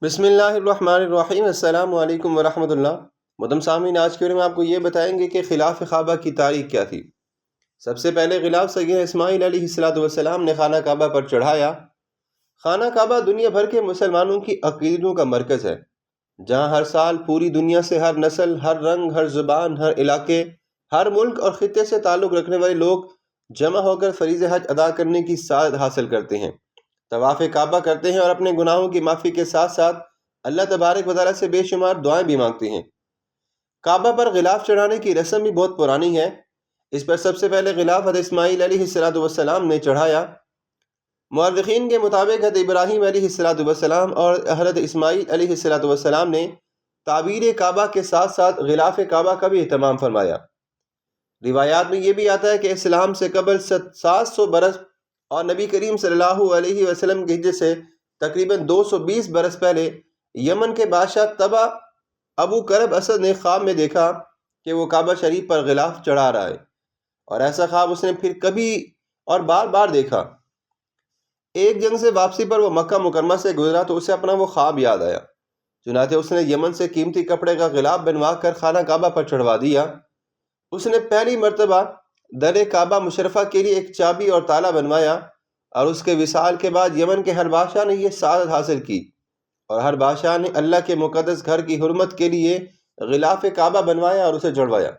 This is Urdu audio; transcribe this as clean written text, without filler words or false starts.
بسم اللہ الرحمن الرحیم۔ السلام علیکم ورحمۃ اللہ۔ مدم سامعین، آج کے ویڈیو میں آپ کو یہ بتائیں گے کہ خلاف کعبہ کی تاریخ کیا تھی۔ سب سے پہلے غلاف سیدنا اسماعیل علیہ السلام نے خانہ کعبہ پر چڑھایا۔ خانہ کعبہ دنیا بھر کے مسلمانوں کی عقیدتوں کا مرکز ہے، جہاں ہر سال پوری دنیا سے ہر نسل، ہر رنگ، ہر زبان، ہر علاقے، ہر ملک اور خطے سے تعلق رکھنے والے لوگ جمع ہو کر فریضہ حج ادا کرنے کی سعادت حاصل کرتے ہیں، طواف کعبہ کرتے ہیں اور اپنے گناہوں کی معافی کے ساتھ ساتھ اللہ تبارک و تعالیٰ سے بے شمار دعائیں بھی مانگتے ہیں۔ کعبہ پر غلاف چڑھانے کی رسم بھی بہت پرانی ہے۔ اس پر سب سے پہلے غلاف حضرت اسماعیل علیہ السلام نے چڑھایا۔ مورخین کے مطابق حضرت ابراہیم علیہ السلام اور حضرت اسماعیل علیہ السلام نے تعبیر کعبہ کے ساتھ ساتھ غلاف کعبہ کا بھی اہتمام فرمایا۔ روایات میں یہ بھی آتا ہے کہ اسلام سے قبل 700 برس اور نبی کریم صلی اللہ علیہ وسلم کی ہجرت سے تقریباً 220 برس پہلے یمن کے بادشاہ تبا ابو کرب اسد نے خواب میں دیکھا کہ وہ کعبہ شریف پر غلاف چڑھا رہا ہے، اور ایسا خواب اس نے پھر کبھی اور بار بار دیکھا۔ ایک جنگ سے واپسی پر وہ مکہ مکرمہ سے گزرا تو اسے اپنا وہ خواب یاد آیا، چنانچہ اس نے یمن سے قیمتی کپڑے کا غلاف بنوا کر خانہ کعبہ پر چڑھوا دیا۔ اس نے پہلی مرتبہ در کعبہ مشرفہ کے لیے ایک چابی اور تالا بنوایا، اور اس کے وصال کے بعد یمن کے ہر بادشاہ نے یہ سعادت حاصل کی، اور ہر بادشاہ نے اللہ کے مقدس گھر کی حرمت کے لیے غلاف کعبہ بنوایا اور اسے جڑوایا۔